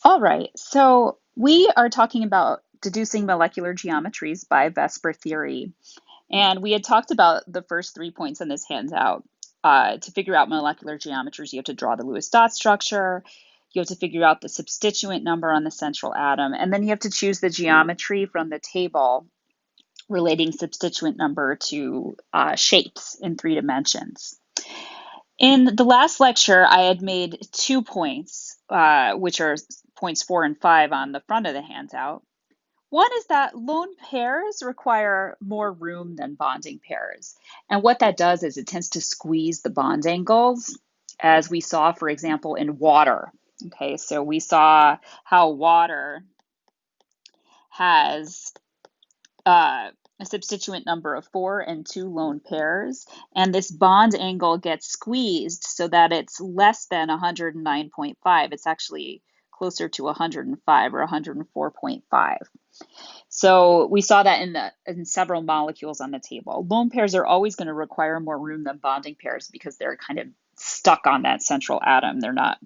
All right, so we are talking about deducing molecular geometries by VSEPR theory. And we had talked about the first 3 points in this handout. To figure out molecular geometries, you have to draw the Lewis dot structure, you have to figure out the substituent number on the central atom, and then you have to choose the geometry from the table relating substituent number to shapes in 3 dimensions. In the last lecture, I had made 2 points, which are points 4 and 5 on the front of the handout. One is that lone pairs require more room than bonding pairs. And what that does is it tends to squeeze the bond angles, as we saw, for example, in water. Okay, so we saw how water has a substituent number of 4 and 2 lone pairs, and this bond angle gets squeezed so that it's less than 109.5. It's actually closer to 105 or 104.5. So we saw that in several molecules on the table. Lone pairs are always going to require more room than bonding pairs because they're kind of stuck on that central atom. They're not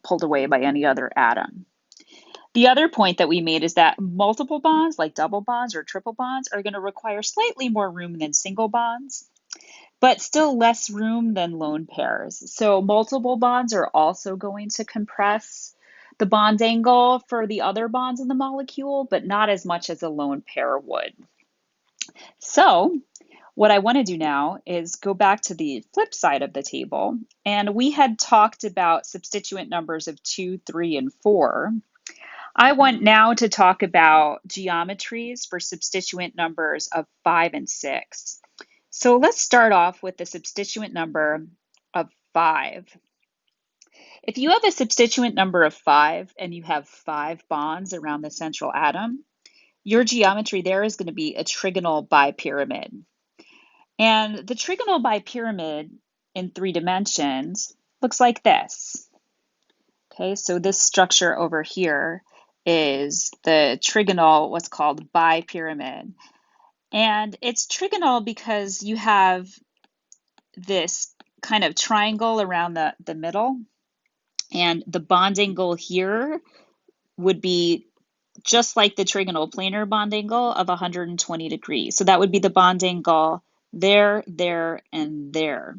pulled away by any other atom. The other point that we made is that multiple bonds, like double bonds or triple bonds, are going to require slightly more room than single bonds, but still less room than lone pairs. So multiple bonds are also going to compress the bond angle for the other bonds in the molecule, but not as much as a lone pair would. So what I want to do now is go back to the flip side of the table. And we had talked about substituent numbers of 2, 3, and 4. I want now to talk about geometries for substituent numbers of 5 and 6. So let's start off with the substituent number of 5. If you have a substituent number of 5 and you have 5 bonds around the central atom, your geometry there is going to be a trigonal bipyramid. And the trigonal bipyramid in 3 dimensions looks like this. Okay, so this structure over here is the trigonal, what's called bipyramid. And it's trigonal because you have this kind of triangle around the middle, and the bond angle here would be just like the trigonal planar bond angle of 120 degrees. So that would be the bond angle there, there, and there.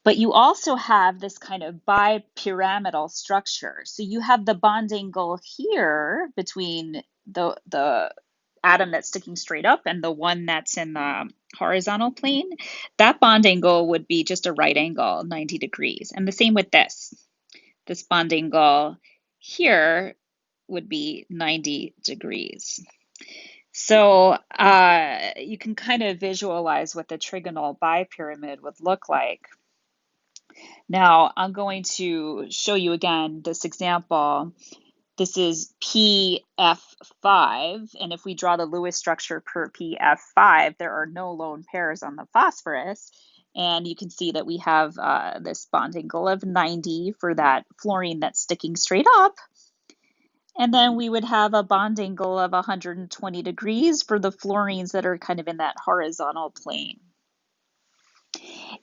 But you also have this kind of bipyramidal structure. So you have the bond angle here between the atom that's sticking straight up and the one that's in the horizontal plane. That bond angle would be just a right angle, 90 degrees. And the same with this. This bond angle here would be 90 degrees. So you can kind of visualize what the trigonal bipyramid would look like. Now I'm going to show you again this example. This is PF5, and if we draw the Lewis structure per PF5, there are no lone pairs on the phosphorus, and you can see that we have this bond angle of 90 for that fluorine that's sticking straight up, and then we would have a bond angle of 120 degrees for the fluorines that are kind of in that horizontal plane.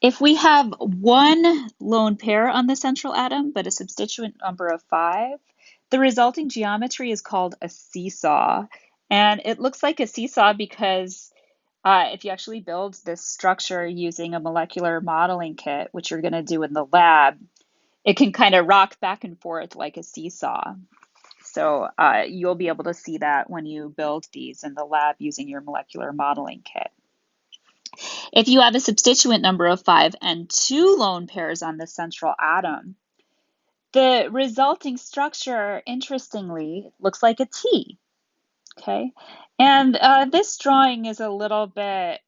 If we have one lone pair on the central atom, but a substituent number of 5, the resulting geometry is called a seesaw. And it looks like a seesaw because if you actually build this structure using a molecular modeling kit, which you're going to do in the lab, it can kind of rock back and forth like a seesaw. So you'll be able to see that when you build these in the lab using your molecular modeling kit. If you have a substituent number of 5 and 2 lone pairs on the central atom, the resulting structure, interestingly, looks like a T. Okay, and this drawing is a little bit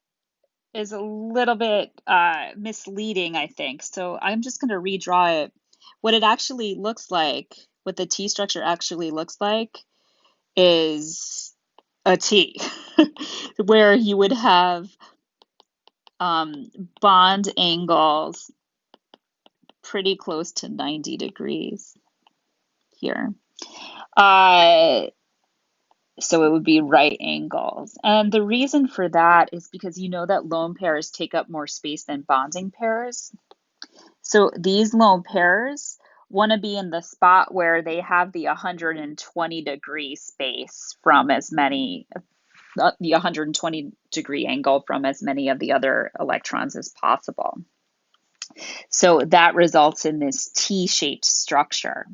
misleading, I think. So I'm just going to redraw it. What it actually looks like, what the T structure actually looks like, is a T, where you would have bond angles pretty close to 90 degrees here. So it would be right angles. And the reason for that is because you know that lone pairs take up more space than bonding pairs. So these lone pairs want to be in the spot where they have the 120-degree space from as many, the 120-degree angle from as many of the other electrons as possible. So that results in this T-shaped structure.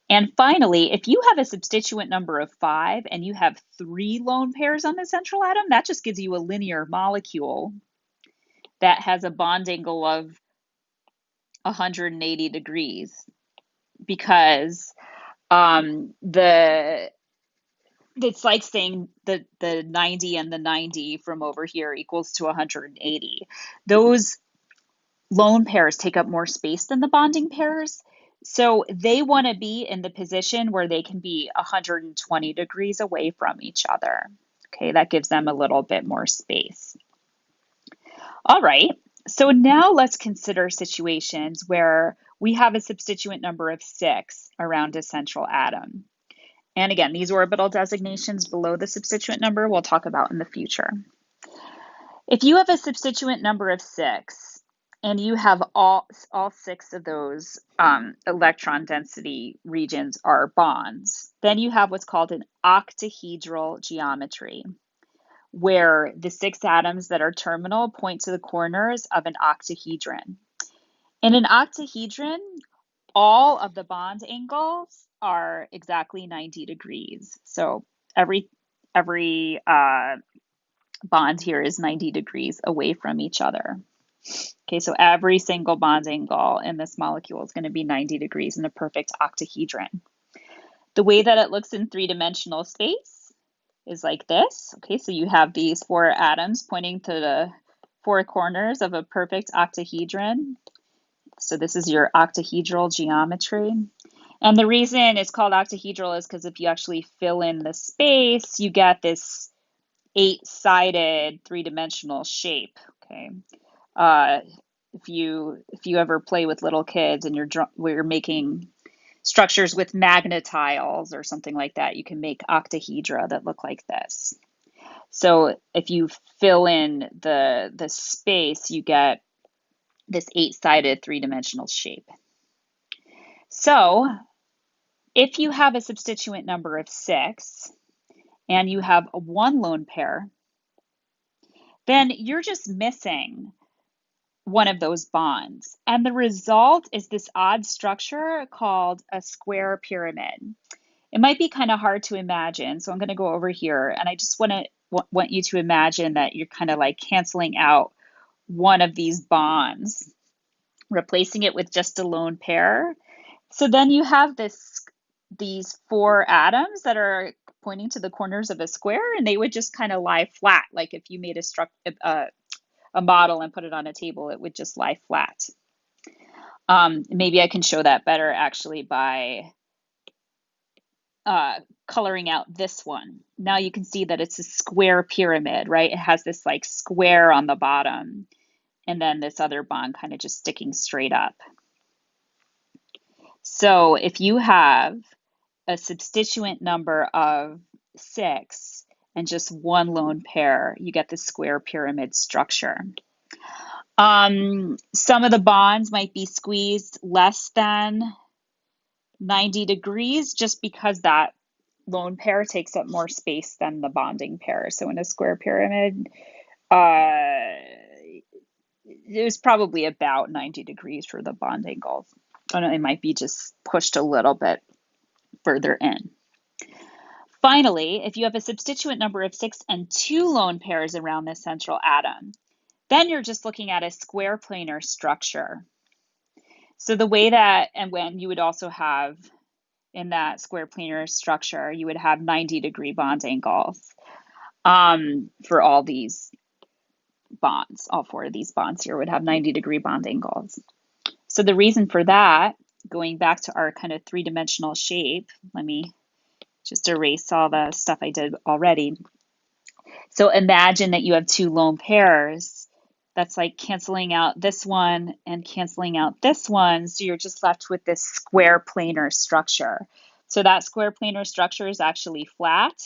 And finally, if you have a substituent number of 5 and you have 3 lone pairs on the central atom, that just gives you a linear molecule that has a bond angle of 180 degrees, because it's like saying the 90 and the 90 from over here equals to 180. Those lone pairs take up more space than the bonding pairs. So they want to be in the position where they can be 120 degrees away from each other. Okay, that gives them a little bit more space. All right, so now let's consider situations where we have a substituent number of 6 around a central atom. And again, these orbital designations below the substituent number we'll talk about in the future. If you have a substituent number of 6 and you have all 6 of those electron density regions are bonds, then you have what's called an octahedral geometry, where the 6 atoms that are terminal point to the corners of an octahedron. In an octahedron, all of the bond angles are exactly 90 degrees. So every bond here is 90 degrees away from each other. Okay, so every single bond angle in this molecule is going to be 90 degrees in a perfect octahedron. The way that it looks in 3-dimensional space is like this. Okay, so you have these 4 atoms pointing to the 4 corners of a perfect octahedron. So this is your octahedral geometry. And the reason it's called octahedral is because if you actually fill in the space, you get this 8-sided 3-dimensional shape. Okay, if you ever play with little kids and you're making structures with magnetiles or something like that, you can make octahedra that look like this. So if you fill in the space, you get this 8-sided 3-dimensional shape. So if you have a substituent number of 6 and you have a 1 lone pair, then you're just missing one of those bonds. And the result is this odd structure called a square pyramid. It might be kind of hard to imagine, so I'm going to go over here, and I just want you to imagine that you're kind of like canceling out one of these bonds, replacing it with just a lone pair. So then you have these 4 atoms that are pointing to the corners of a square, and they would just kind of lie flat. Like if you made a model and put it on a table, it would just lie flat. Maybe I can show that better actually by coloring out this one. Now you can see that it's a square pyramid, right? It has this like square on the bottom, and then this other bond kind of just sticking straight up. So if you have a substituent number of 6 and just 1 lone pair, you get the square pyramid structure. Some of the bonds might be squeezed less than 90 degrees just because that lone pair takes up more space than the bonding pair. So in a square pyramid, it was probably about 90 degrees for the bond angles. Oh no, it might be just pushed a little bit further in. Finally, if you have a substituent number of 6 and 2 lone pairs around the central atom, then you're just looking at a square planar structure. So the way that, and when you would also have in that square planar structure, you would have 90-degree bond angles for all these bonds. All 4 of these bonds here would have 90-degree bond angles. So the reason for that, going back to our kind of 3-dimensional shape, let me just erase all the stuff I did already. So imagine that you have 2 lone pairs. That's like canceling out this one and canceling out this one. So you're just left with this square planar structure. So that square planar structure is actually flat,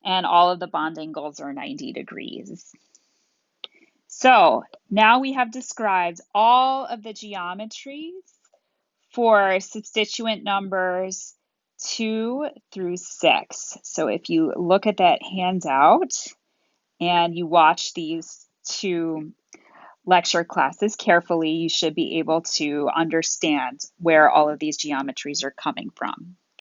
and all of the bond angles are 90 degrees. So now we have described all of the geometries for substituent numbers 2 through 6. So if you look at that handout and you watch these two lecture classes carefully, you should be able to understand where all of these geometries are coming from.